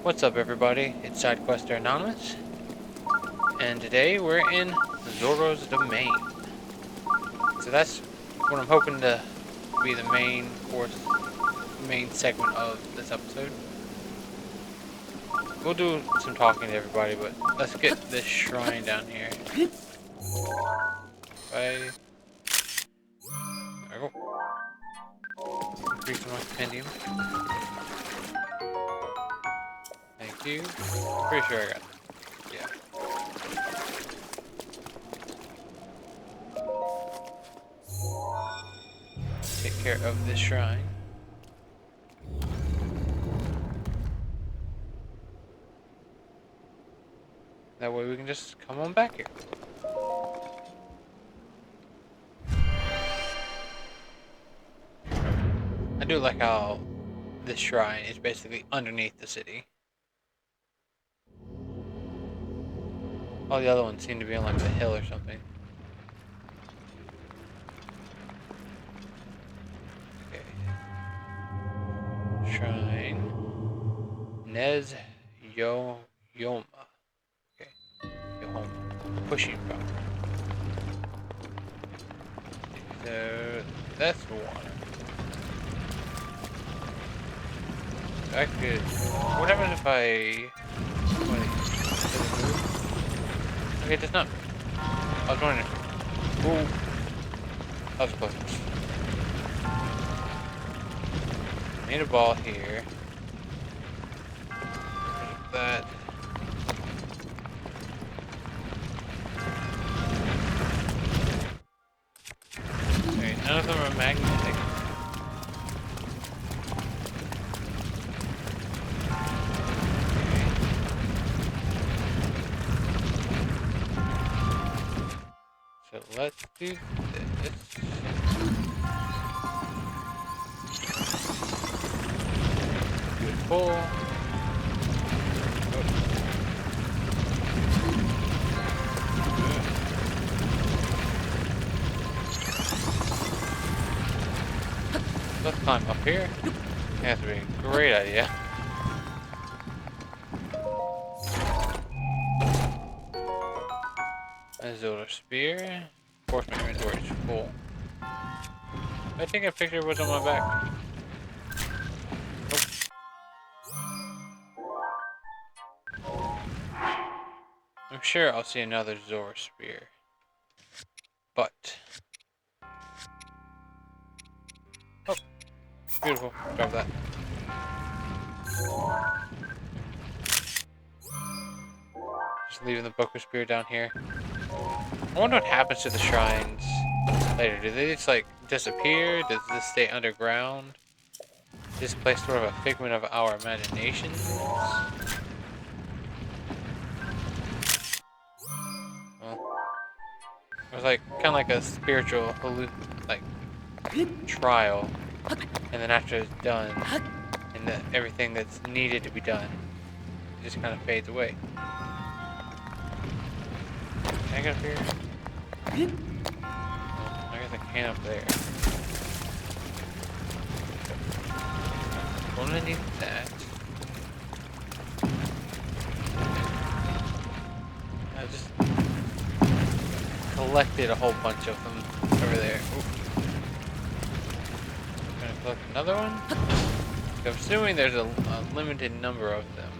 What's up, everybody? It's SideQuester Anonymous, and today we're in Zora's domain. So that's what I'm hoping to be the main segment of this episode. We'll do some talking to everybody, but let's get this shrine down here. Bye. There we go. Increase my compendium. Thank you. Pretty sure I got it. Yeah. Take care of this shrine. That way we can just come on back here. I do like how this shrine is basically underneath the city. All the other ones seem to be on like the hill or something. Okay. Shrine. Yoma. Okay. Yoma. Pushing power. So that's water. I could. What happens if I? Wait, does it move? Okay, it does not. I was wondering. Ooh. That was close. Need a ball here. That. Okay, none of them are magnetic. Okay. So let's do this. Beautiful. Let's climb up here. That's a great idea. A Zelda spear. Of course, my inventory is full. I think a picture was on my back. Oh. I'm sure I'll see another Zora spear. But. Oh. Beautiful. Grab that. Just leaving the Bokoblins spear down here. I wonder what happens to the shrines later. Do they just like disappear? Does this stay underground? Is this place sort of a figment of our imaginations? Well, it was like kind of like a spiritual trial, and then after it's done, and everything that's needed to be done just kind of fades away. Can I get up here? I guess I can up there. Gonna need that. I just collected a whole bunch of them over there. Ooh. Gonna collect another one? I'm assuming there's a limited number of them.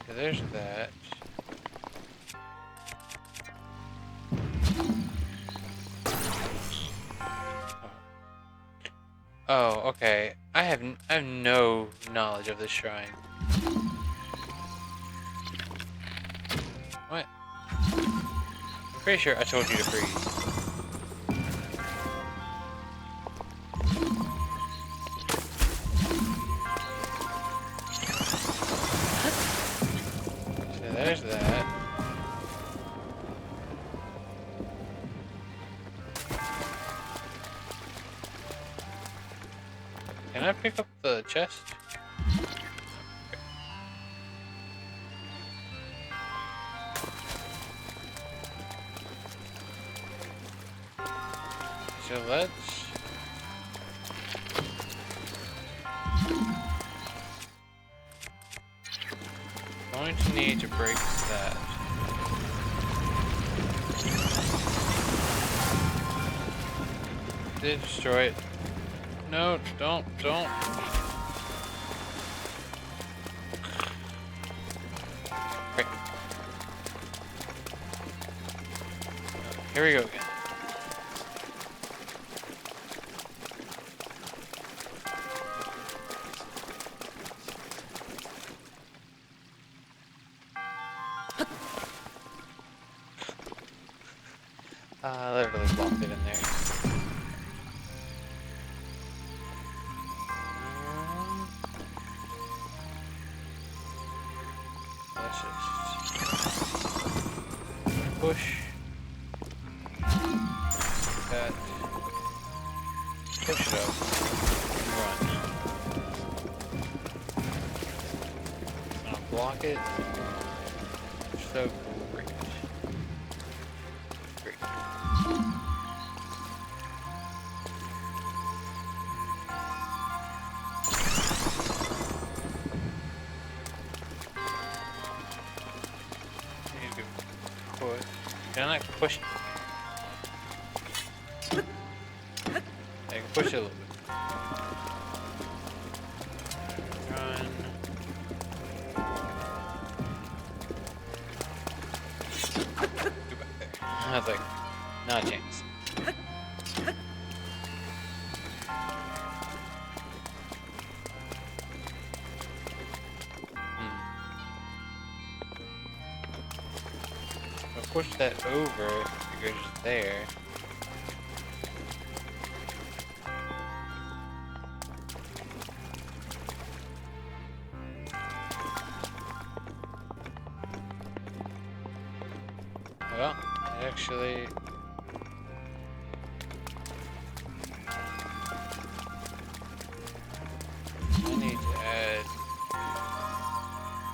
So there's that. Oh, okay. I have no knowledge of this shrine. What? I'm pretty sure I told you to freeze. So there's that. Can I pick up the chest? so let's... Going to need to break that. Did destroy it. No, don't. Great. Here we go again. I literally blocked it in there. Let's just push that, push it up, and run. I'll block it. So great. Great. Can I like push it? I can push it a little bit. Run. Go back there. I was like, not a chance. Push that over, it goes there. Well, actually... I need to add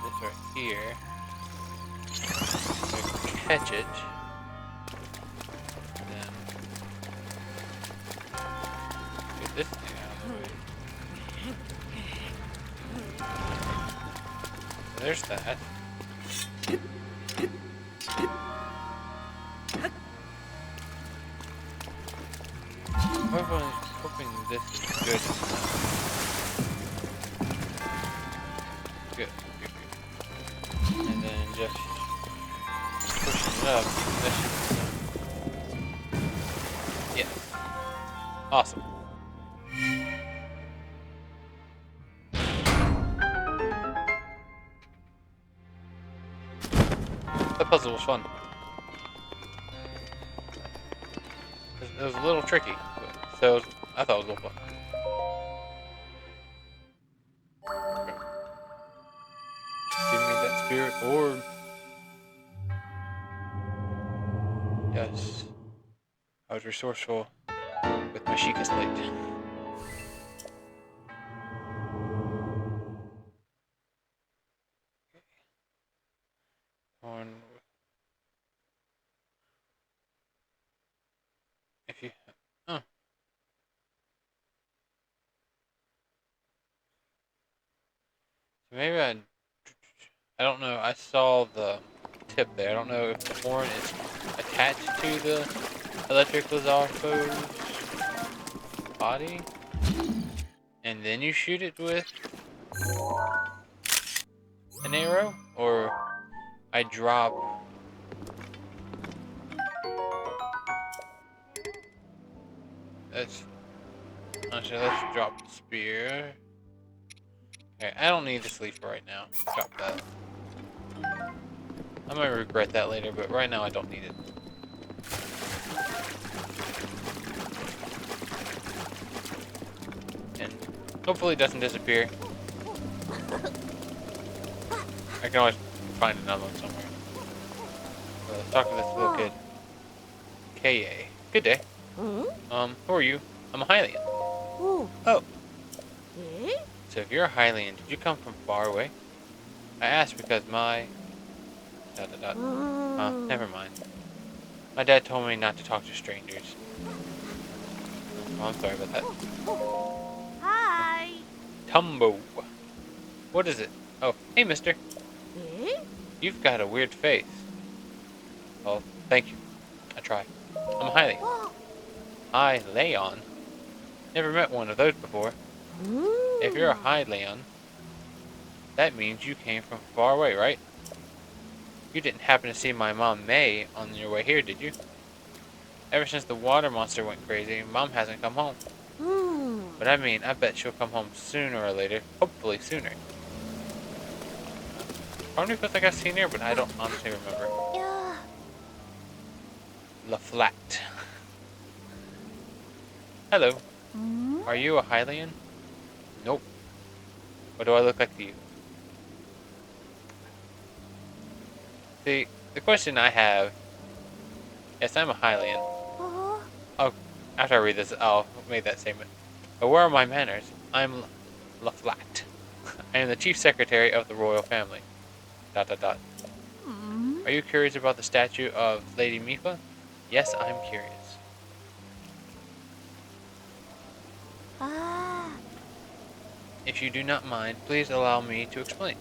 this right here. Catch it, and then get this thing out of the way. So there's that. Hoping this is good enough. Good. And then just pushing it up, that should be... Yeah. Awesome. That puzzle was fun. It was a little tricky, but so I thought it was a little fun. Give me that spirit orb. Yes. I was resourceful with my Sheikah slate. On. If you. Oh. So maybe I don't know. I saw the tip there. I don't know if the horn is attached to the electric Lizarfo's body, and then you shoot it with an arrow, or I drop. Let's drop the spear. Okay, I don't need this leaf right now. Drop that. I might regret that later, but right now I don't need it. And hopefully it doesn't disappear. I can always find another one somewhere. Let's talk to this little kid. K.A. Good day. Who are you? I'm a Hylian. Oh. So if you're a Hylian, did you come from far away? I asked because my... Never mind. My dad told me not to talk to strangers. Oh, I'm sorry about that. Hi. Tumbo. What is it? Oh, hey, mister. Eh? You've got a weird face. Well, thank you. I try. I'm Hylian. Oh. Hylian? Never met one of those before. If you're a Hylian, that means you came from far away, right? You didn't happen to see my mom May on your way here, did you? Ever since the water monster went crazy, Mom hasn't come home. But I mean, I bet she'll come home sooner or later. Hopefully sooner. Part of me feels like I've seen her, but I don't honestly remember. Yeah. La Flat. Hello. Hmm? Are you a Hylian? Nope. What do I look like to you? See, the question I have... Yes, I'm a Hylian. Oh, after I read this, I'll make that statement. But where are my manners? I'm La Flat. I am the chief secretary of the royal family. ... Are you curious about the statue of Lady Mipha? Yes, I'm curious. If you do not mind, please allow me to explain.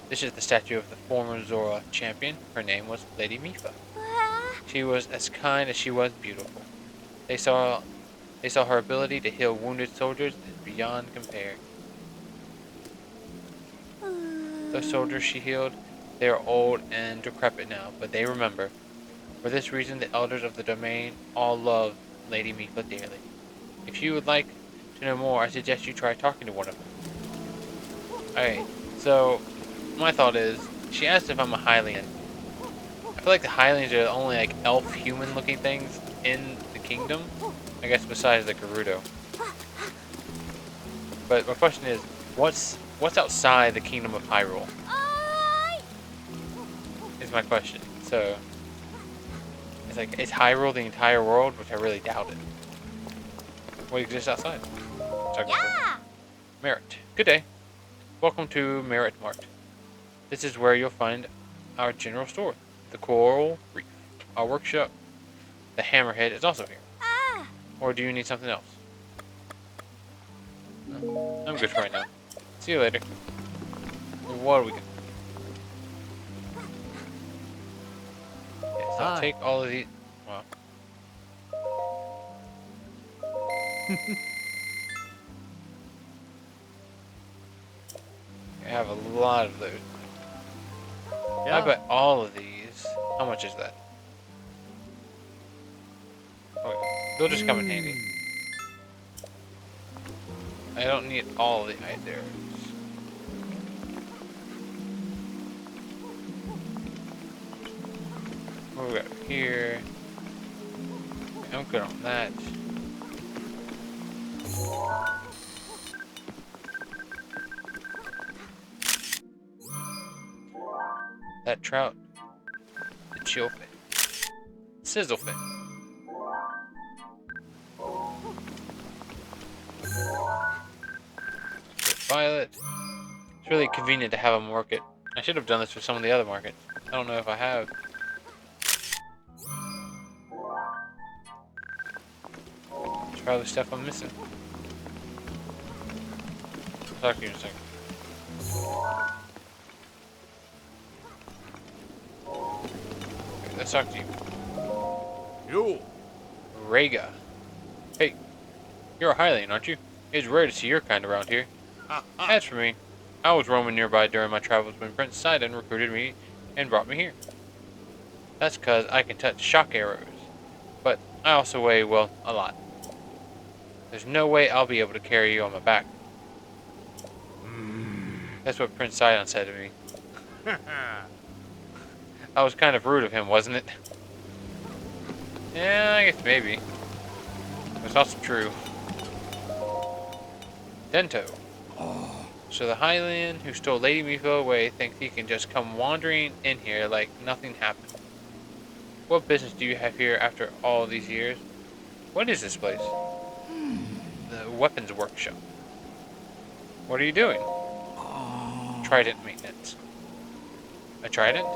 This is the statue of the former Zora champion. Her name was Lady Mipha. She was as kind as she was beautiful. They saw her ability to heal wounded soldiers is beyond compare. Those soldiers she healed, they are old and decrepit now, but they remember. For this reason, the elders of the domain all love Lady Mipha dearly. If you would like to know more, I suggest you try talking to one of them. Alright, so my thought is, she asked if I'm a Hylian. I feel like the Hylians are the only like elf human looking things in the kingdom. I guess besides the Gerudo. But my question is, what's outside the kingdom of Hyrule? Is my question. So it's like, is Hyrule the entire world? Which I really doubt it. What exists outside? Yeah. Merit. Good day. Welcome to Merit Mart. This is where you'll find our general store, the Coral Reef. Our workshop, the Hammerhead, is also here. Or do you need something else? No, I'm good for right now. See you later. What are we gonna... Okay, so I'll take all of these... Wow. I have a lot of those. Yeah. I bet all of these... How much is that? Okay, they'll just come in handy. I don't need all the items. What we got here? Okay, I'm good on that. That trout. The chillfin. Sizzlefin. Violet. It's really convenient to have a market. I should have done this for some of the other markets. I don't know if I have. There's probably stuff I'm missing. I'll talk to you in a second. Okay, let's talk to you. You. Rhaegar. Hey, you're a Hylian, aren't you? It's rare to see your kind around here. As for me, I was roaming nearby during my travels when Prince Sidon recruited me and brought me here. That's because I can touch shock arrows, but I also weigh, well, a lot. There's no way I'll be able to carry you on my back. That's what Prince Sidon said to me. That was kind of rude of him, wasn't it? Yeah, I guess maybe. It's also true. Dento. So the Hylian who stole Lady Mipha away thinks he can just come wandering in here like nothing happened. What business do you have here after all these years? What is this place? The weapons workshop. What are you doing? Trident maintenance. A trident?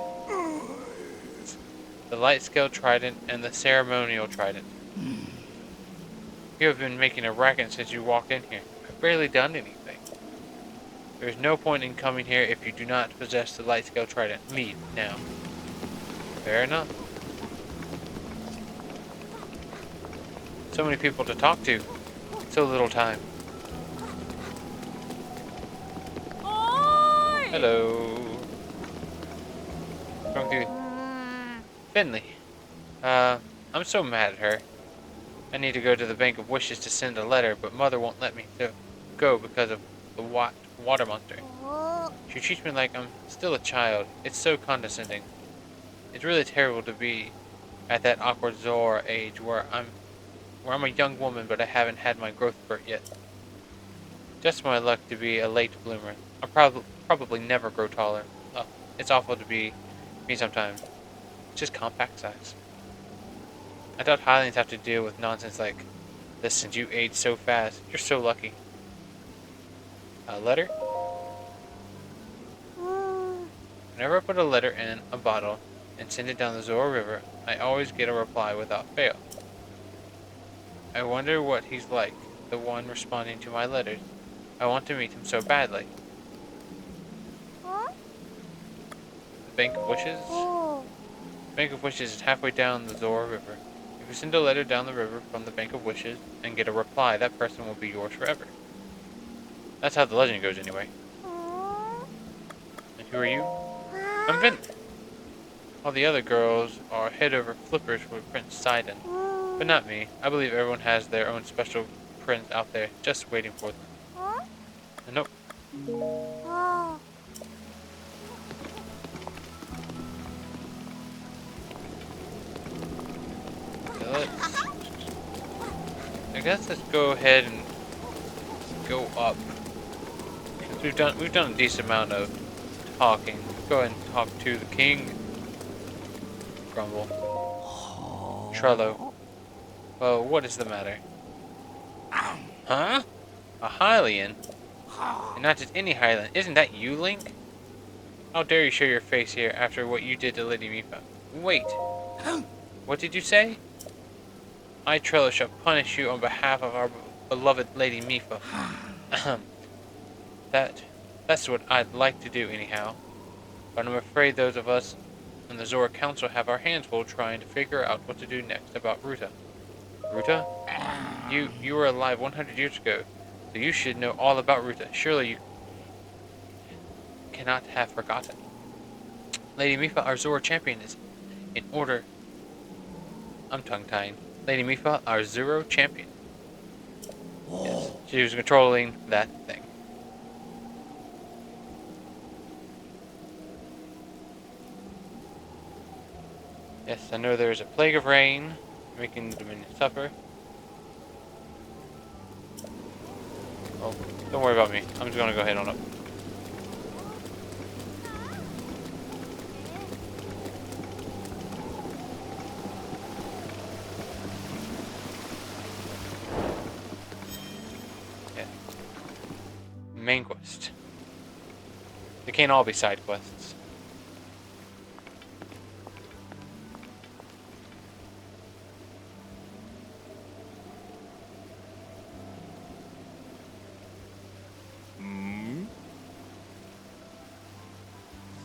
The light scale trident and the ceremonial trident. You have been making a racket since you walked in here. I've barely done anything. There is no point in coming here if you do not possess the light scale trident. Leave now. Fair enough. So many people to talk to. So little time. Oi! Hello. Going through Finley. I'm so mad at her. I need to go to the Bank of Wishes to send a letter, but Mother won't let me go because of the water monster. She treats me like I'm still a child. It's so condescending. It's really terrible to be at that awkward Zora age where I'm a young woman, but I haven't had my growth spurt yet. Just my luck to be a late bloomer. I'll probably never grow taller. Oh, it's awful to be me sometimes. It's just compact size. I thought Highlands have to deal with nonsense like this since you age so fast. You're so lucky. A letter? Whenever I put a letter in a bottle and send it down the Zora River, I always get a reply without fail. I wonder what he's like, the one responding to my letters. I want to meet him so badly. The Bank of Wishes? The Bank of Wishes is halfway down the Zora River. If you send a letter down the river from the Bank of Wishes and get a reply, that person will be yours forever. That's how the legend goes anyway. And who are you? I'm Vin. All the other girls are head over flippers for Prince Sidon. But not me. I believe everyone has their own special prince out there, just waiting for them. And nope. So I guess let's go ahead and go up. We've done a decent amount of talking. Let's go ahead and talk to the king. Grumble. Trello. Well, what is the matter? Huh? A Hylian? And not just any Hylian. Isn't that you, Link? How dare you show your face here after what you did to Lady Mipha? Wait. What did you say? I, Trello, shall punish you on behalf of our beloved Lady Mipha. That's what I'd like to do anyhow. But I'm afraid those of us in the Zora Council have our hands full trying to figure out what to do next about Ruta. Ruta? You were alive 100 years ago, so you should know all about Ruta. Surely you cannot have forgotten. Lady Mipha, our Zora champion, is in order. I'm tongue-tying. Lady Mipha, our Zora champion. Yes, she was controlling that thing. Yes, I know there is a plague of rain, making the Dominion suffer. Oh, don't worry about me. I'm just gonna go ahead on up. Yeah. Main quest. They can't all be side quests.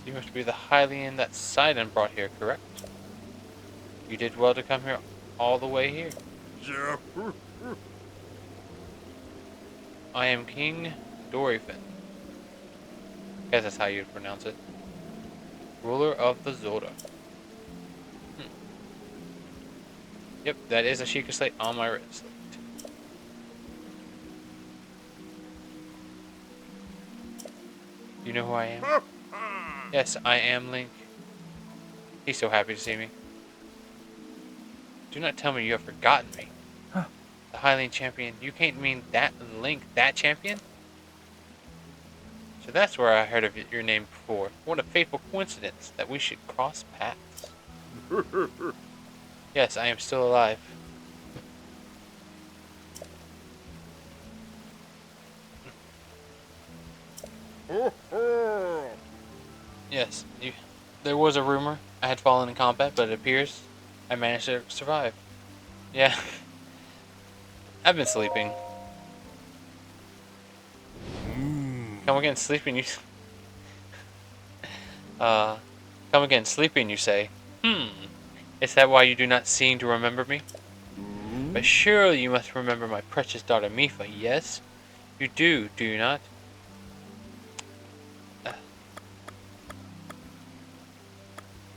You must be the Hylian that Sidon brought here, correct? You did well to come here all the way here. I am King Dorifin. Guess that's how you'd pronounce it. Ruler of the Zora. Yep, that is a Sheikah slate on my wrist. You know who I am? Yes, I am Link. He's so happy to see me. Do not tell me you have forgotten me. The Hylian champion. You can't mean that Link, that champion? So that's where I heard of your name before. What a fateful coincidence that we should cross paths. Yes, I am still alive. Yes, there was a rumor I had fallen in combat, but it appears I managed to survive. Yeah. I've been sleeping. Come again, sleeping, you... come again, sleeping, you say? Is that why you do not seem to remember me? But surely you must remember my precious daughter Mipha, yes? You do you not?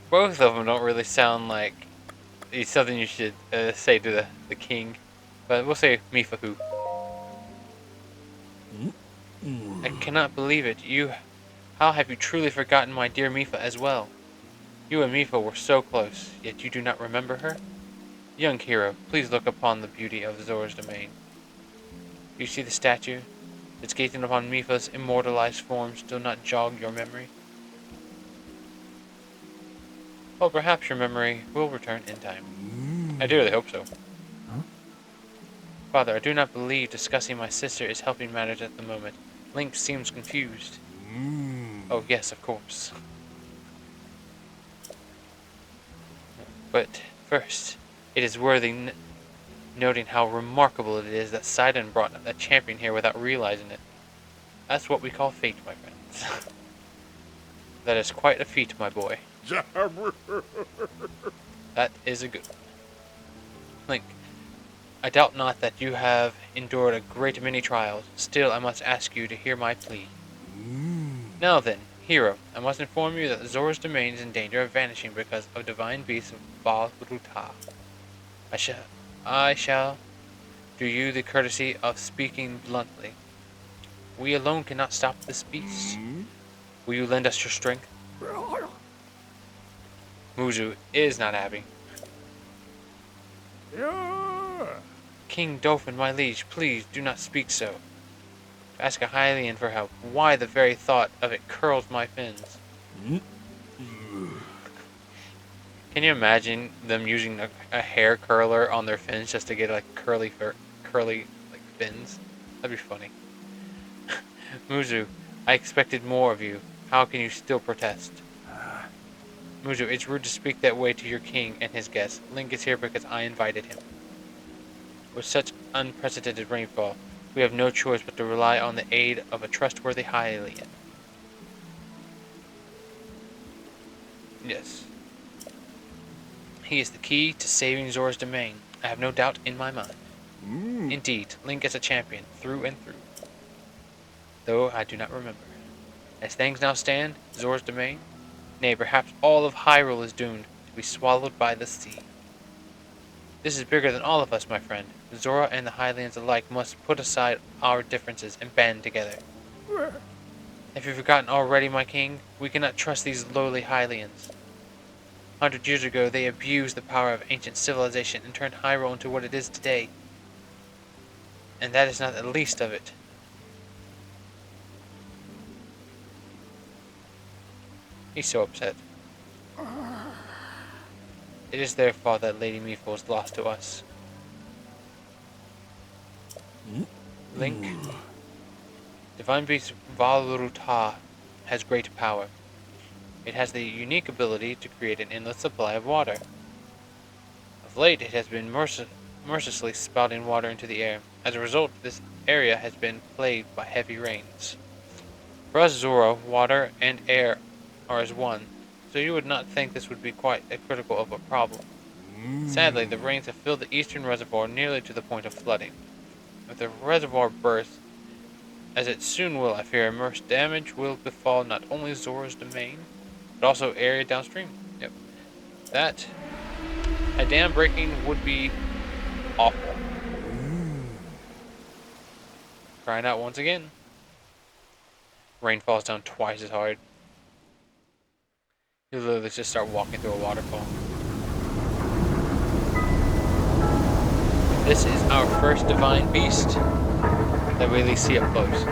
Both of them don't really sound like it's something you should say to the king. But we'll say Mipha who. I cannot believe it. How have you truly forgotten my dear Mipha as well? You and Mipha were so close, yet you do not remember her? Young hero, please look upon the beauty of Zora's domain. You see the statue? Its gazing upon Mipha's immortalized form still not jog your memory? Well, perhaps your memory will return in time. I dearly hope so. Father, I do not believe discussing my sister is helping matters at the moment. Link seems confused. Oh, yes, of course. But first, it is worthy noting how remarkable it is that Sidon brought a champion here without realizing it. That's what we call fate, my friends. That is quite a feat, my boy. That is a good one. Link, I doubt not that you have endured a great many trials. Still, I must ask you to hear my plea. Now then, hero, I must inform you that Zora's domain is in danger of vanishing because of divine beasts of Vah Ruta. I shall do you the courtesy of speaking bluntly. We alone cannot stop this beast. Will you lend us your strength? Muzu is not happy. Yeah. King Dolphin, my liege, please do not speak so. To ask a Hylian for help, why the very thought of it curls my fins. Can you imagine them using a hair curler on their fins just to get like curly like fins? That'd be funny. Muzu, I expected more of you. How can you still protest? Muzu, it's rude to speak that way to your king and his guests. Link is here because I invited him. With such unprecedented rainfall, we have no choice but to rely on the aid of a trustworthy Hylian. Yes. He is the key to saving Zora's domain. I have no doubt in my mind. Indeed, Link is a champion, through and through. Though I do not remember. As things now stand, Zora's domain, nay, perhaps all of Hyrule is doomed to be swallowed by the sea. This is bigger than all of us, my friend. Zora and the Hylians alike must put aside our differences and band together. Have you forgotten already, my king? We cannot trust these lowly Hylians. 100 years ago, they abused the power of ancient civilization and turned Hyrule into what it is today. And that is not the least of it. He's so upset. It is their fault that Lady Mipha was lost to us. Link, Divine Beast Vah Ruta has great power. It has the unique ability to create an endless supply of water. Of late, it has been mercilessly spouting water into the air. As a result, this area has been plagued by heavy rains. For us Zora, water and air are as one, so you would not think this would be quite as critical of a problem. Sadly, the rains have filled the eastern reservoir nearly to the point of flooding. If the reservoir bursts, as it soon will, I fear immense damage will befall not only Zora's domain, but also area downstream. Yep. That, a dam breaking would be awful. Crying out once again. Rain falls down twice as hard. You literally just start walking through a waterfall. This is our first divine beast that we at least see up close.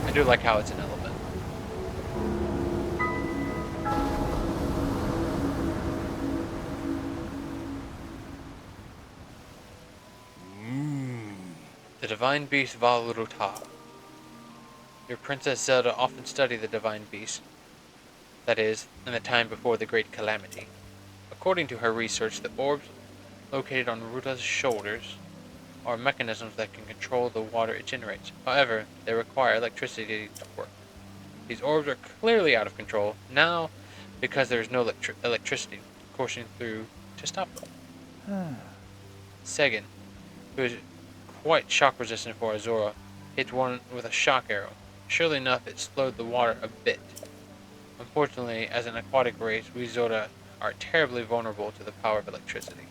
I do like how it's an elephant. The divine beast Vah Ruta. Your Princess Zelda often studied the divine beast, that is, in the time before the Great Calamity. According to her research, the orbs located on Ruta's shoulders are mechanisms that can control the water it generates. However, they require electricity to work. These orbs are clearly out of control now because there is no electricity coursing through to stop them. Segin, who is quite shock resistant for a Zora, hit one with a shock arrow. Surely enough, it slowed the water a bit. Unfortunately, as an aquatic race, we Zora are terribly vulnerable to the power of electricity.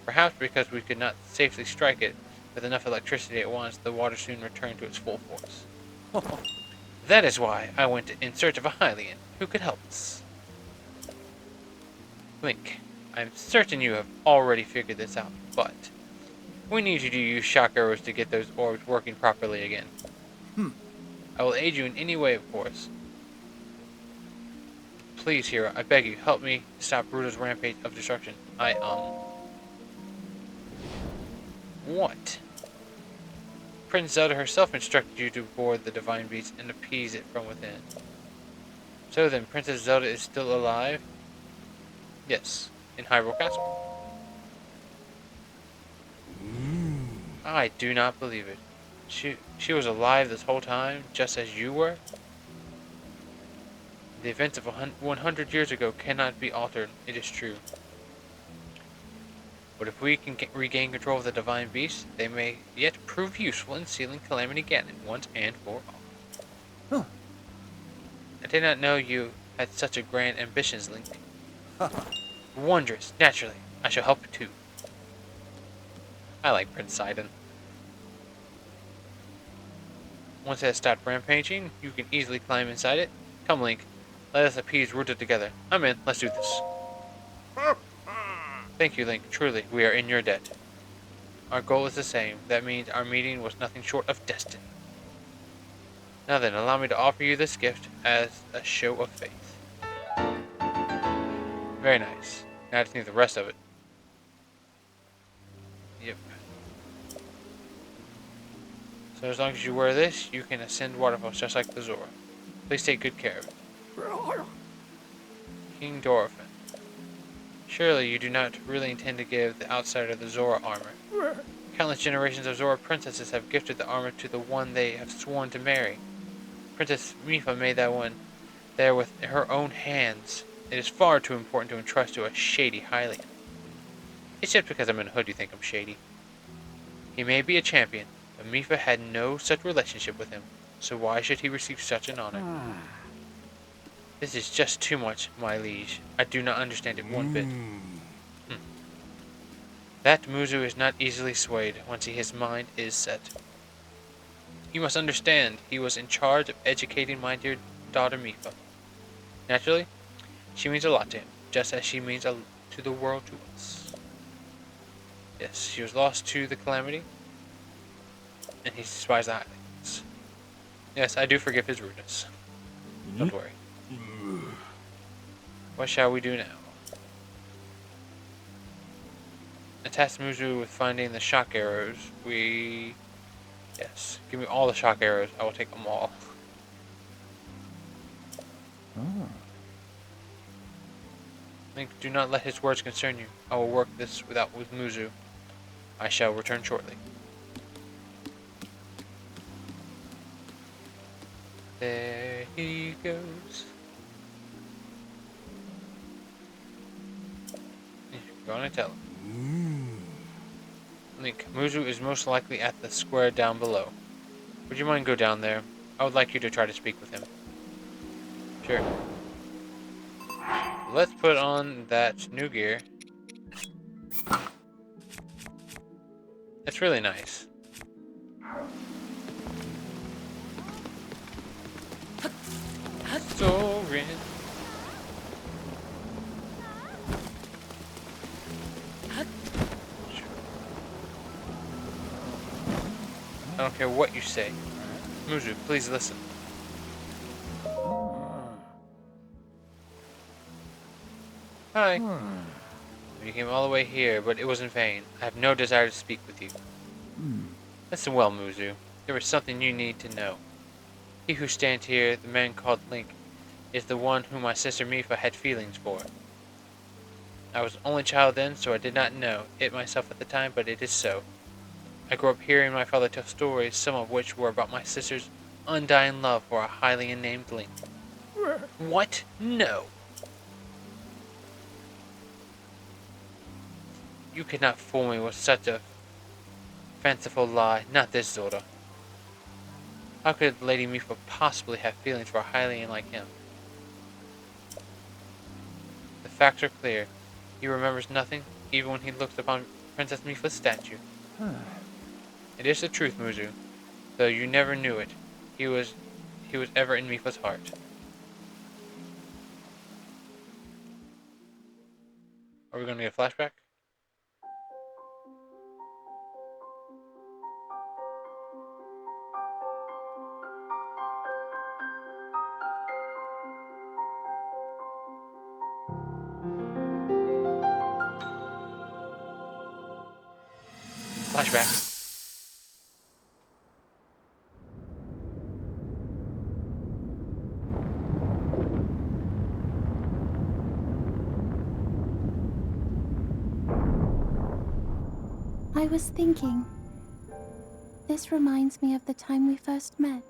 Perhaps because we could not safely strike it with enough electricity at once, the water soon returned to its full force. That is why I went in search of a Hylian who could help us. Link, I'm certain you have already figured this out, but we need you to use shock arrows to get those orbs working properly again. I will aid you in any way, of course. Please, Hero, I beg you, help me stop Ruta's rampage of destruction. What? Princess Zelda herself instructed you to board the divine beast and appease it from within. So then, Princess Zelda is still alive? Yes, in Hyrule Castle. I do not believe it. She was alive this whole time, just as you were? The events of 100 years ago cannot be altered, it is true. But if we can regain control of the divine beast, they may yet prove useful in sealing Calamity Ganon once and for all. I did not know you had such a grand ambitions, Link. Wondrous, naturally. I shall help you too. I like Prince Sidon. Once it has stopped rampaging, you can easily climb inside it. Come, Link. Let us appease Ruta together. I'm in. Let's do this. Thank you, Link. Truly, we are in your debt. Our goal is the same. That means our meeting was nothing short of destiny. Now then, allow me to offer you this gift as a show of faith. Very nice. Now I just need the rest of it. Yep. So as long as you wear this, you can ascend waterfalls just like the Zora. Please take good care of it. King Dorephan. Surely you do not really intend to give the outsider the Zora armor. Countless generations of Zora princesses have gifted the armor to the one they have sworn to marry. Princess Mipha made that one there with her own hands. It is far too important to entrust to a shady Hylian. It's just because I'm in a hood you think I'm shady. He may be a champion, but Mipha had no such relationship with him, so why should he receive such an honor? This is just too much, my liege. I do not understand it one bit. That Muzu is not easily swayed once his mind is set. You must understand, he was in charge of educating my dear daughter Mipha. Naturally, she means a lot to him, just as she means to the world to us. Yes, she was lost to the Calamity, and he despised the Highlands. Yes, I do forgive his rudeness. Don't worry. What shall we do now? Task Muzu with finding the shock arrows. Yes, give me all the shock arrows. I will take them all. Link, do not let his words concern you. I will work this with Muzu. I shall return shortly. There he goes. You're gonna tell him. Link, Muzu is most likely at the square down below. Would you mind go down there? I would like you to try to speak with him. Sure. Let's put on that new gear. It's really nice. Soaring. I don't care what you say. Muzu, please listen. Hi. You came all the way here, but it was in vain. I have no desire to speak with you. Listen well, Muzu. There is something you need to know. He who stands here, the man called Link, is the one whom my sister Mipha had feelings for. I was only child then, so I did not know it myself at the time, but it is so. I grew up hearing my father tell stories, some of which were about my sister's undying love for a Hylian named Link. What? No! You could not fool me with such a fanciful lie, not this Zora. How could Lady Mipha possibly have feelings for a Hylian like him? The facts are clear. He remembers nothing, even when he looks upon Princess Mipha's statue. It is the truth, Muzu, though you never knew it. He was ever in Mipha's heart. Are we going to get a flashback? Flashback. I was thinking, this reminds me of the time we first met.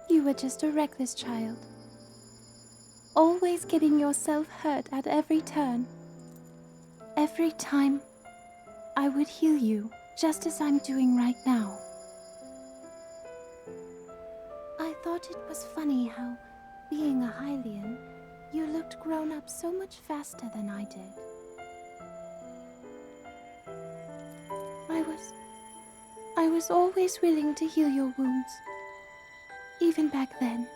You were just a reckless child, always getting yourself hurt at every turn. Every time, I would heal you, just as I'm doing right now. I thought it was funny how, being a Hylian, you looked grown up so much faster than I did. I was always willing to heal your wounds, even back then.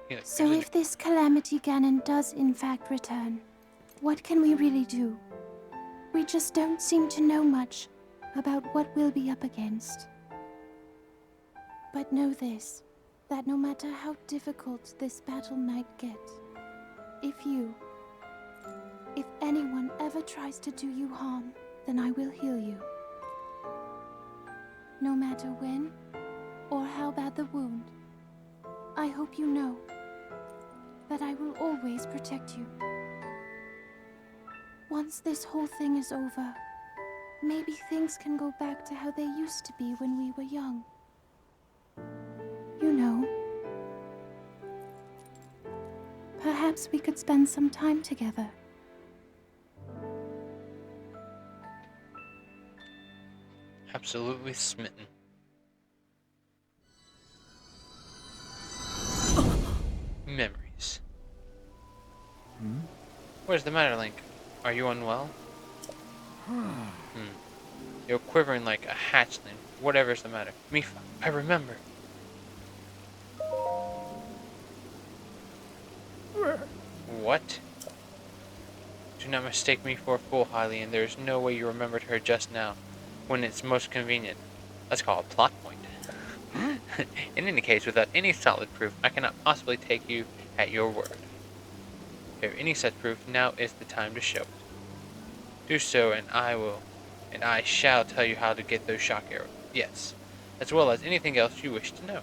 Yeah, So if this Calamity Ganon does in fact return, what can we really do? We just don't seem to know much about what we'll be up against. But know this, that no matter how difficult this battle might get, if anyone ever tries to do you harm, then I will heal you. No matter when or how bad the wound, I hope you know that I will always protect you. Once this whole thing is over, maybe things can go back to how they used to be when we were young. You know, perhaps we could spend some time together. Absolutely smitten. Memories. What is the matter, Link? Are you unwell? You're quivering like a hatchling. Whatever's the matter. Mipha, I remember. What? Do not mistake me for a fool, Hylian. There is no way you remembered her just now, when it's most convenient. Let's call it a plot point. In any case, without any solid proof, I cannot possibly take you at your word. If you have any such proof, now is the time to show it. Do so, and I shall tell you how to get those shock arrows. Yes, as well as anything else you wish to know.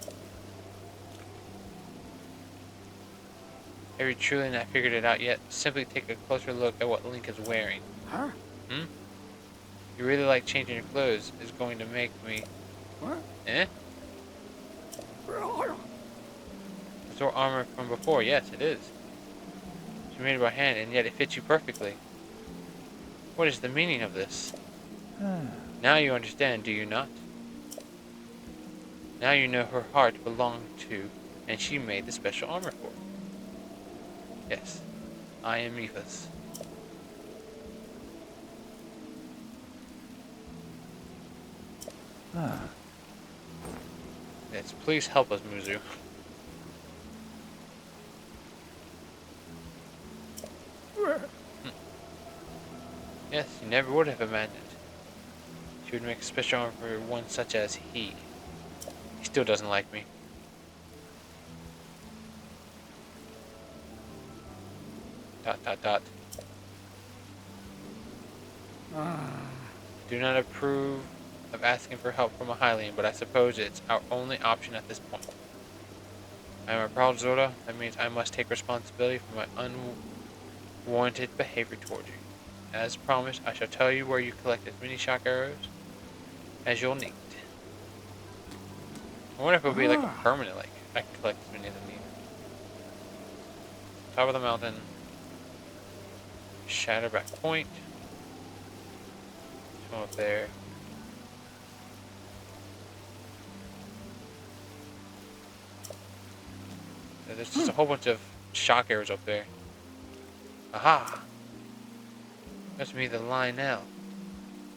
Have you truly not figured it out yet? Simply take a closer look at what Link is wearing. Huh? You really like changing your clothes is going to make me... What? Eh? It's your armor from before, yes it is. She made it by hand, and yet it fits you perfectly. What is the meaning of this? Now you understand, do you not? Now you know her heart belonged to, and she made the special armor for. Yes, I am Mipha's. Yes, please help us, Muzu. Yes, you never would have imagined. She would make a special armor for one such as he. He still doesn't like me. Dot dot dot. Do not approve of asking for help from a Hylian, but I suppose it's our only option at this point. I am a proud Zora. That means I must take responsibility for my unwarranted behavior toward you. As promised, I shall tell you where you collect as many shock arrows as you'll need. I wonder if it'll be like a permanent, like I can collect as many as I need. Top of the mountain. Shatterback Point. Come up there. There's just a whole bunch of shock arrows up there. Aha! That's me, the Lynel.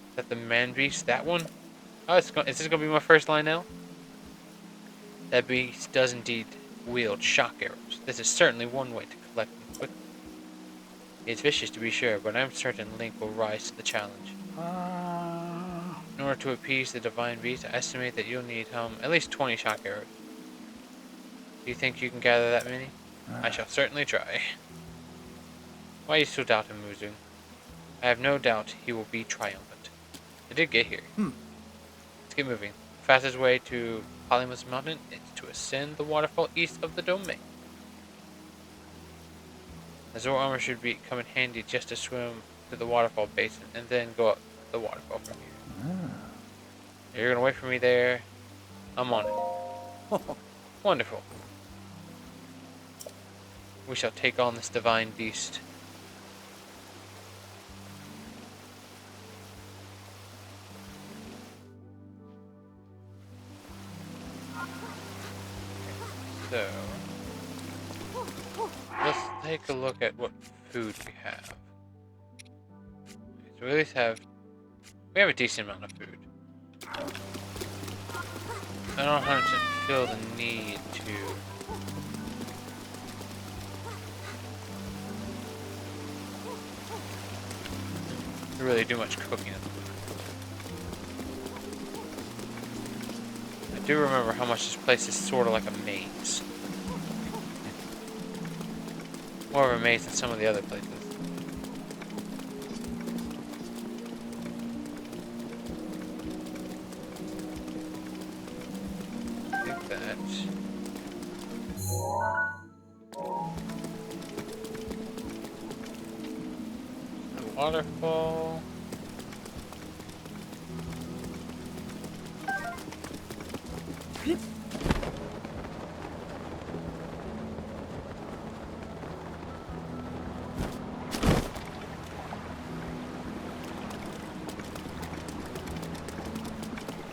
Is that the man beast? That one? Oh, is this gonna be my first Lynel? That beast does indeed wield shock arrows. This is certainly one way to collect them quickly. It's vicious to be sure, but I'm certain Link will rise to the challenge. In order to appease the divine beast, I estimate that you'll need at least 20 shock arrows. Do you think you can gather that many? I shall certainly try. Why are you so doubting, Muzu? I have no doubt he will be triumphant. I did get here. Let's get moving. The fastest way to Polymus Mountain is to ascend the waterfall east of the domain. The Zora armor should come in handy just to swim to the waterfall basin and then go up the waterfall from here. You're gonna wait for me there. I'm on it. Wonderful. We shall take on this divine beast. So, let's take a look at what food we have. So we at least we have a decent amount of food. I don't 100% feel the need to really do much cooking at the moment. I do remember how much this place is sort of like a maze. More of a maze than some of the other places. Take that. The waterfall.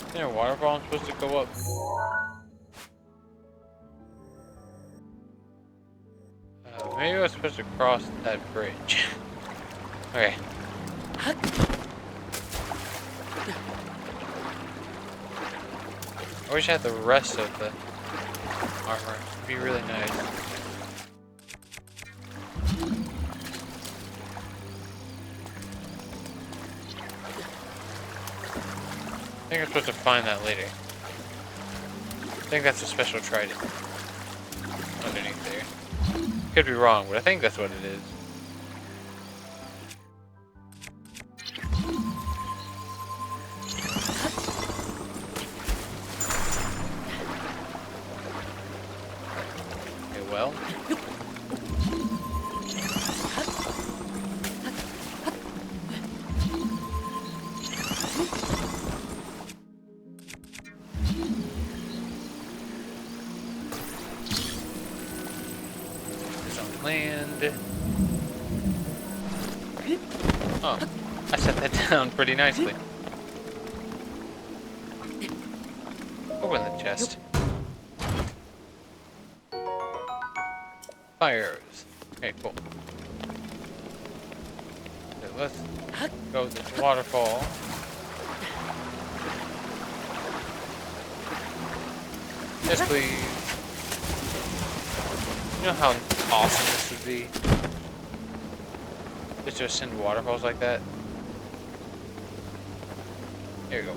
Is there a waterfall I'm supposed to go up? Maybe I was supposed to cross that bridge. Okay. I wish I had the rest of the armor. It'd be really nice. I think I'm supposed to find that later. I think that's a special trident underneath there. Could be wrong, but I think that's what it is. Okay, well. Land. Oh, I set that down pretty nicely. Open the chest. Fire arrows. Okay, cool. So let's go to this waterfall. Yes, please. You know how awesome this would be? Just to ascend waterfalls like that. Here we go.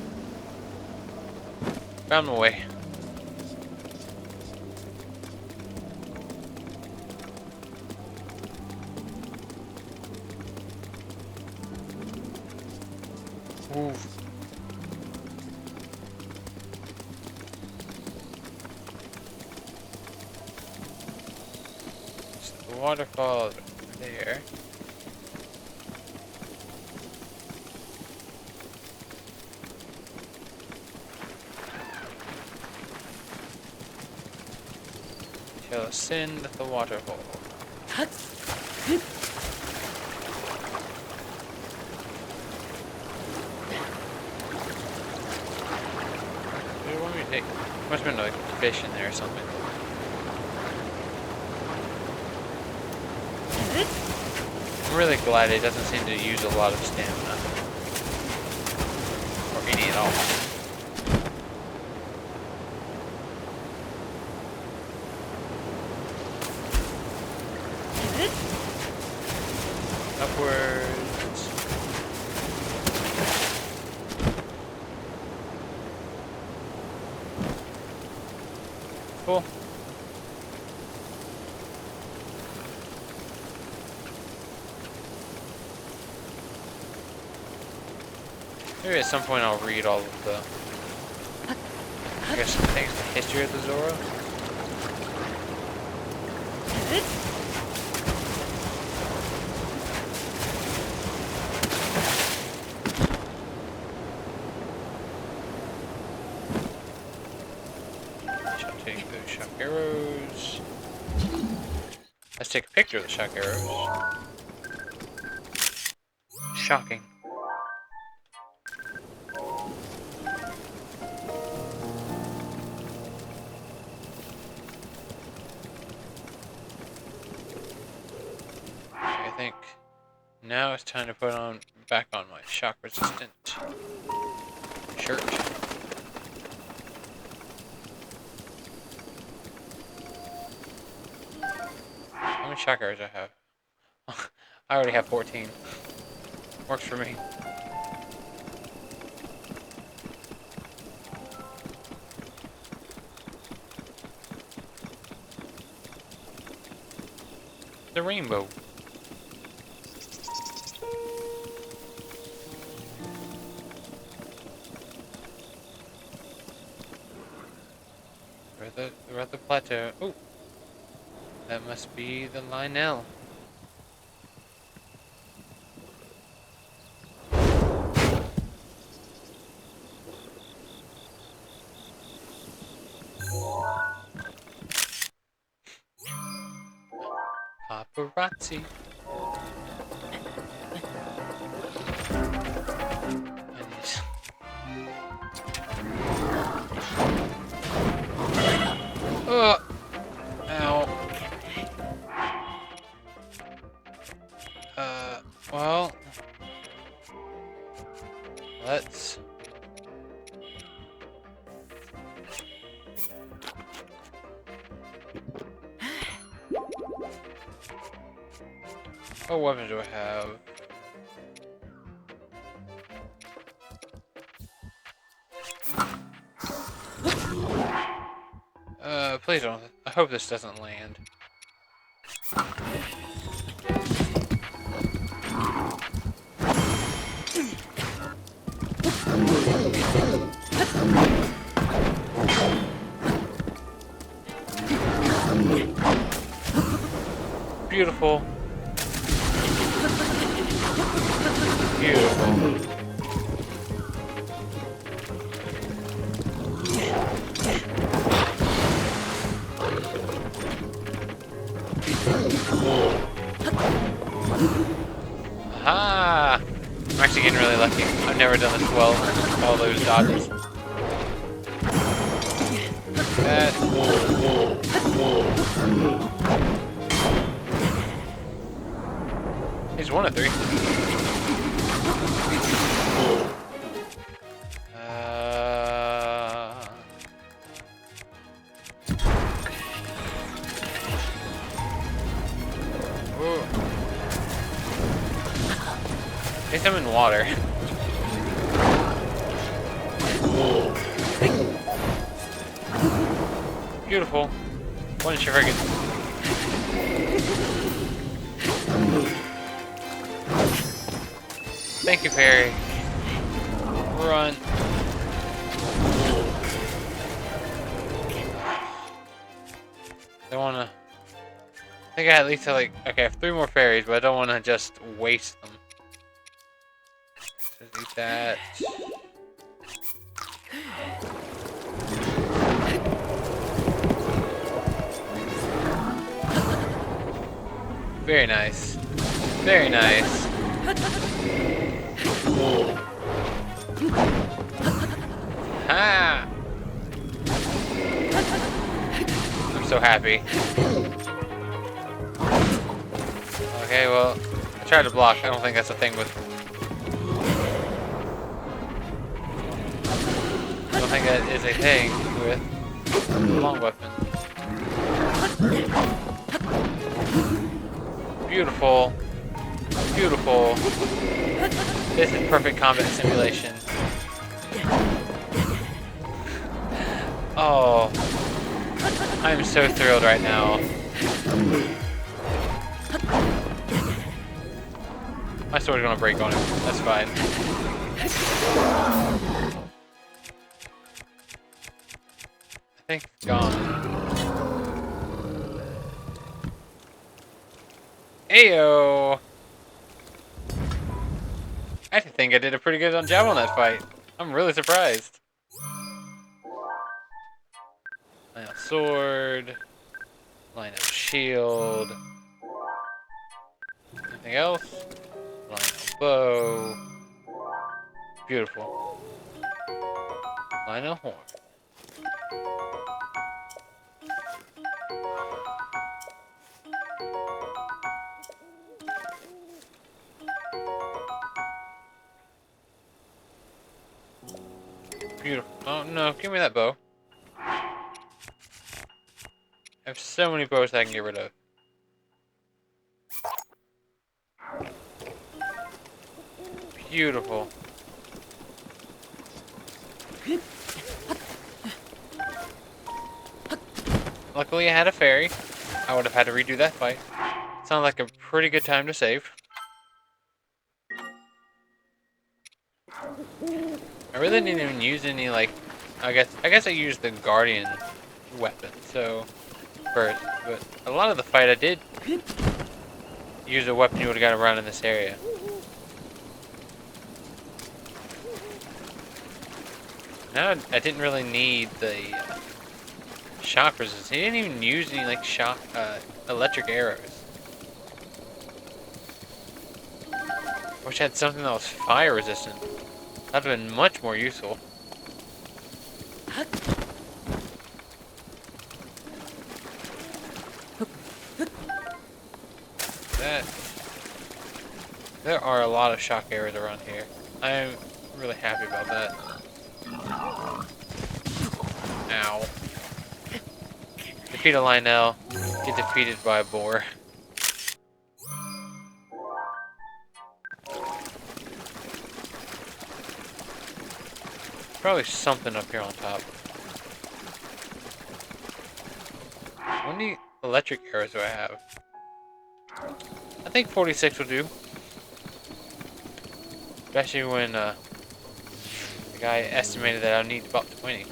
Found my way. Ooh. So the waterfall there. Shall ascend the waterfall. What do you want me to take? Must have been like fish in there or something. I'm really glad it doesn't seem to use a lot of stamina. Or any at all. Upwards. Cool. Maybe at some point I'll read all of the, I guess, things, the history of the Zora. Shall take those shock arrows. Let's take a picture of the shock arrows. Shocking. I think now it's time to put on back on my shock resistant shirt. How many shock arrows do I have? I already have 14. Works for me. The rainbow. We're at the plateau. Oh, that must be the Lynel. Paparazzi. Ow. Well, let's what weapons do I have? Please don't. I hope this doesn't land. Beautiful. Beautiful. Aha! I'm actually getting really lucky. I've never done this well. All those dodges. That. He's 1 of 3. At least I'm in water. Beautiful. Wasn't sure if I could. Thank you, Fairy. Run. Don't wanna. I think I at least have like. Okay, I have 3 more fairies, but I don't wanna just waste them. Just eat that. Very nice. Very nice. Ha! I'm so happy. Okay, well, I tried to block. I don't think that's a thing with. I don't think that is a thing with long weapons. Beautiful. Beautiful. This is perfect combat simulation. Oh. I am so thrilled right now. My sword's gonna break on him. That's fine. I think it's gone. Ayo! I think I did a pretty good job on that fight. I'm really surprised. Lynel sword. Lynel shield. Anything else? Lynel bow. Beautiful. Lynel horn. Beautiful. Oh no, give me that bow. I have so many bows I can get rid of. Beautiful. Luckily I had a fairy. I would have had to redo that fight. Sounds like a pretty good time to save. I really didn't even use any, like, I guess I used the guardian weapon, so first, but a lot of the fight I did use a weapon you would have got around in this area. Now I didn't really need the shock resistance. He didn't even use any like shock electric arrows. Wish I had something that was fire resistant. That'd have been much more useful. There are a lot of shock arrows around here. I'm really happy about that. Ow. Defeat a Lynel, get defeated by a boar. Probably something up here on top. How many electric arrows do I have? I think 46 will do. Especially when the guy estimated that I'll need about 20.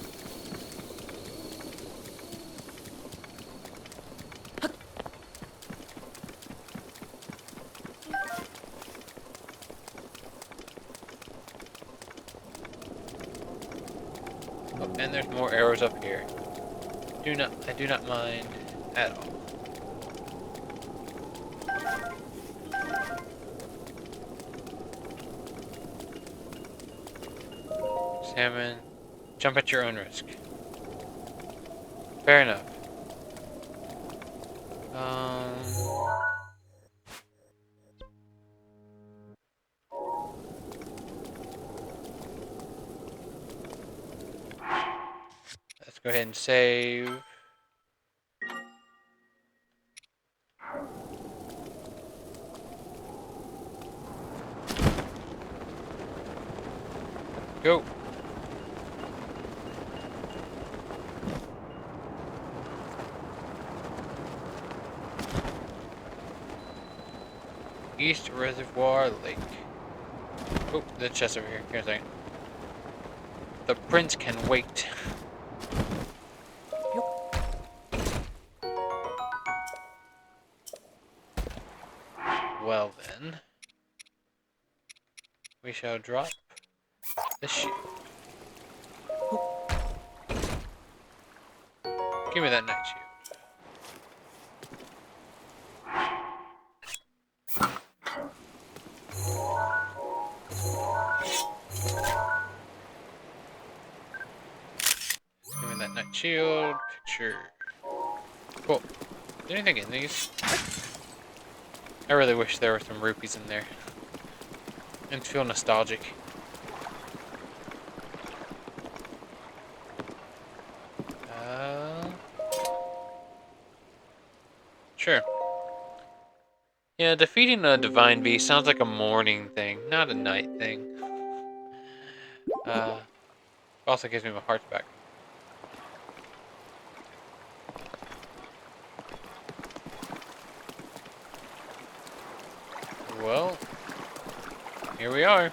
Oh, and there's more arrows up here. I do not mind at all. Salmon, jump at your own risk. Fair enough. Let's go ahead and save. Go. East Reservoir Lake. Oh, the chest over here. Here a second. The prince can wait. Well then, we shall drop the shield. Give me that knight shield. Give me that knight shield. Picture. Cool. Is there anything in these? I really wish there were some rupees in there. And feel nostalgic. Sure. Yeah, defeating a divine beast sounds like a morning thing, not a night thing. Also gives me my hearts back. Well, here we are.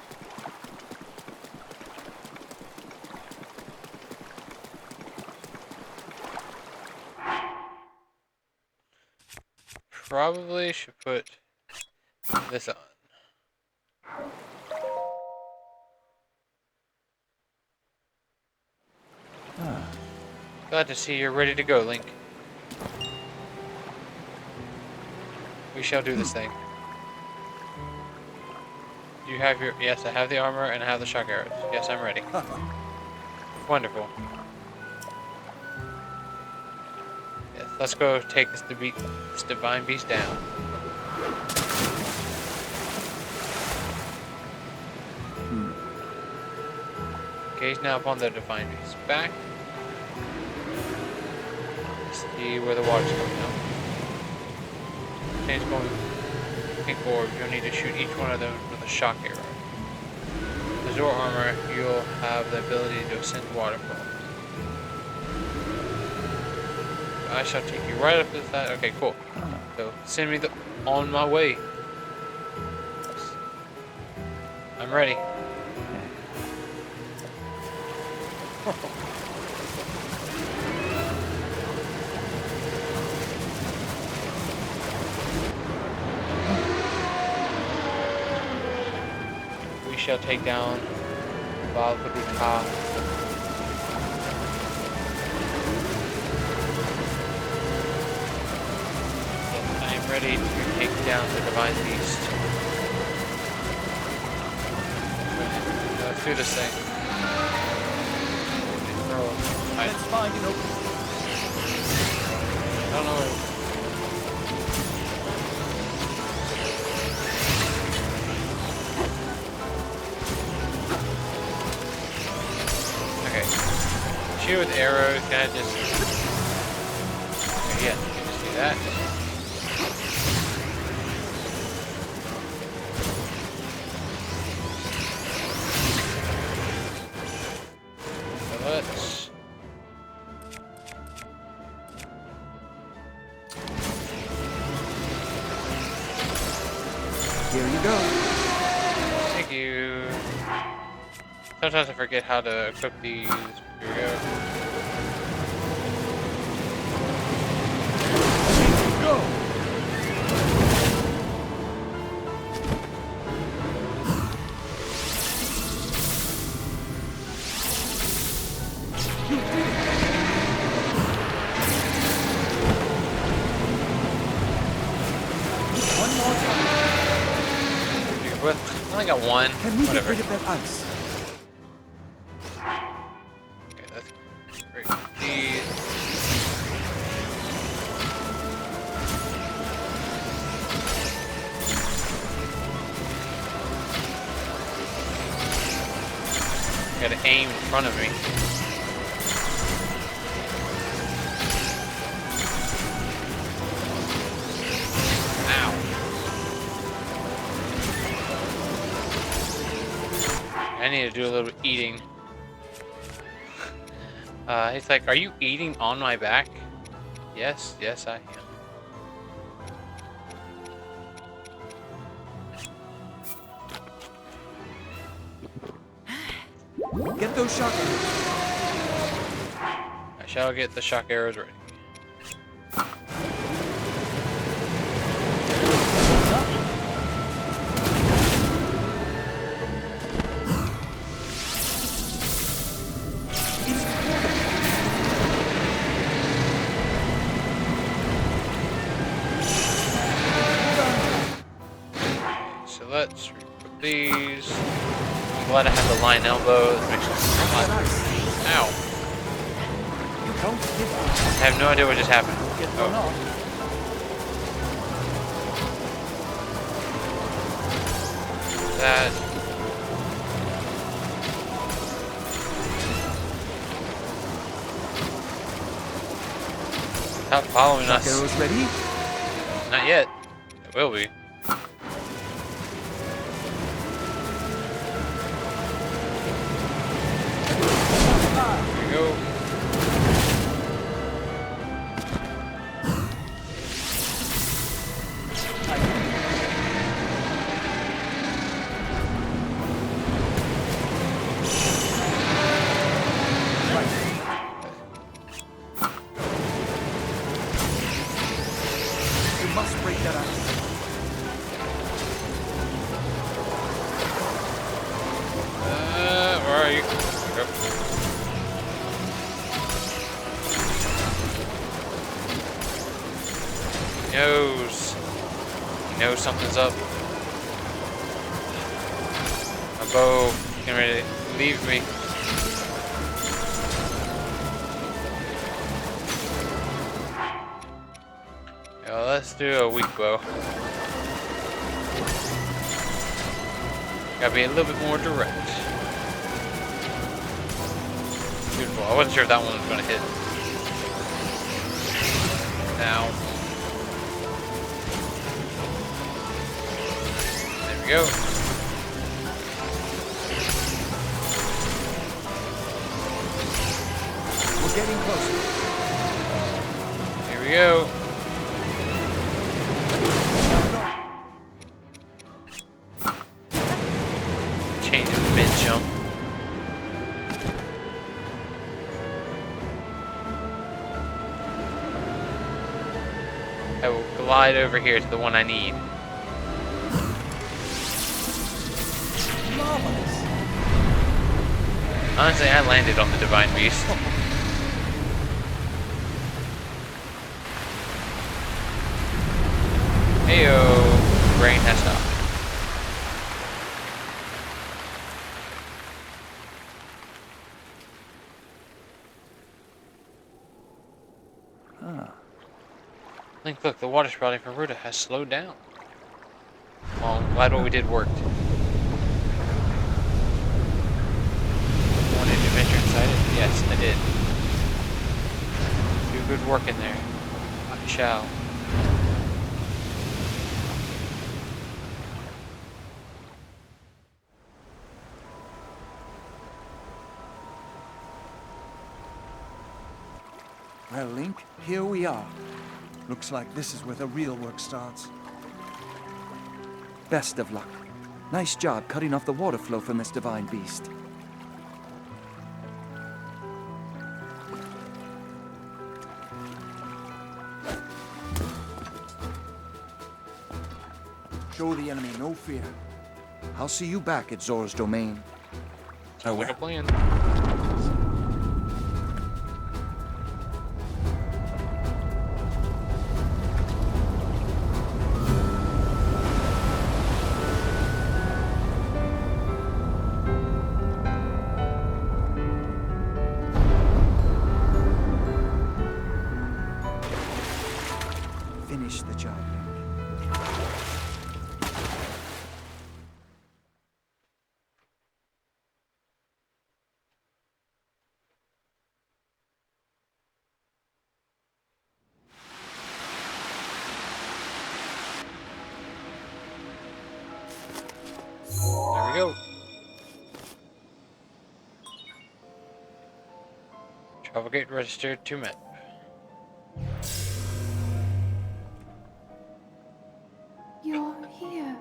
Probably should put this on. Glad to see you're ready to go, Link. We shall do this thing. You have your... Yes, I have the armor and I have the shock arrows. Yes, I'm ready. Wonderful. Yes, let's go take this divine beast down. Gaze now upon the divine beast's back. See where the water's coming out. Change going pink orb. You'll need to shoot each one of them with a shock arrow. With Zora armor, you'll have the ability to ascend waterfalls. I shall take you right up to that. Okay, cool. So send me on my way. I'm ready. We shall take down Vah Ruta. Yes, I am ready to take down the divine beast. Let's do this thing. Let's find an opening. I don't know. Okay. Shoot with arrows, can I just... Okay, yeah, you can just do that. So let's... Here you go. Thank you. Sometimes I forget how to equip these. Here we go. Go. You did it. One more time. What? I only got one. Can we Whatever. get rid of that ice? Okay, that's great. These. Gotta aim in front of me. Ow. I need to do a little bit eating. He's like, are you eating on my back? Yes, yes I am. Get those shock arrows. I shall get the shock arrows ready. So let's put these. I'm glad I have the Lynel bow. That makes it a lot. Ow. You don't give up. I have no idea what just happened. Get thrown off. That. Stop following Shock us. arrows ready? Not yet. It will be. Here we go. You must break that ice. Where are you? Yep. He knows. He knows something's up. My bow getting ready to leave me. Yeah, let's do a weak bow. Gotta be a little bit more direct. Beautiful. I wasn't sure if that one was gonna hit. Now. There we go. We're getting closer. Here we go. Change of mid-jump. I will glide over here to the one I need. Marvelous. Honestly, I landed on the Divine Beast. Heyo, brain has stopped. Link, look, the water sprouting from Ruta has slowed down. Well, I'm glad what we did worked. Wanted to adventure inside it? Yes, I did. Do good work in there. I shall. Well, Link, here we are. Looks like this is where the real work starts. Best of luck. Nice job cutting off the water flow from this divine beast. Show the enemy no fear. I'll see you back at Zora's domain. Sounds like a plan. Finish the job, Link. There we go. Travel gate registered to map. You're here.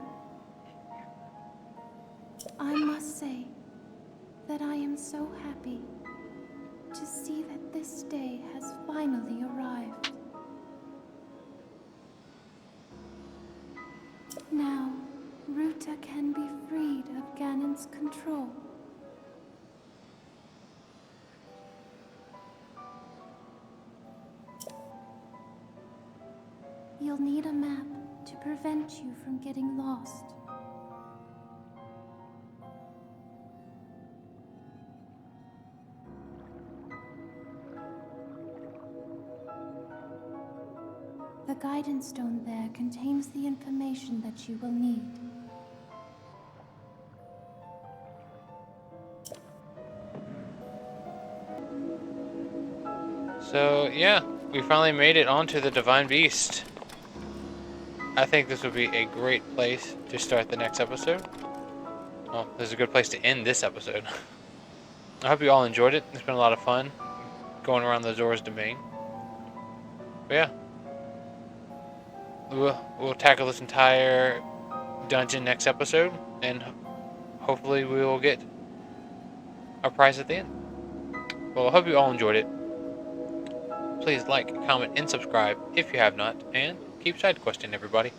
I must say that I am am so happy to see that this day has finally arrived. Now, Ruta can be freed of Ganon's control. You'll need a map to prevent you from getting lost. The guidance stone there contains the information that you will need. So, yeah, we finally made it onto the Divine Beast. I think this would be a great place to start the next episode. Well, this is a good place to end this episode. I hope you all enjoyed it. It's been a lot of fun going around the Zora's domain. But yeah, we'll tackle this entire dungeon next episode, and hopefully we will get our prize at the end. Well, I hope you all enjoyed it. Please like, comment, and subscribe if you have not, and keep side questing, everybody.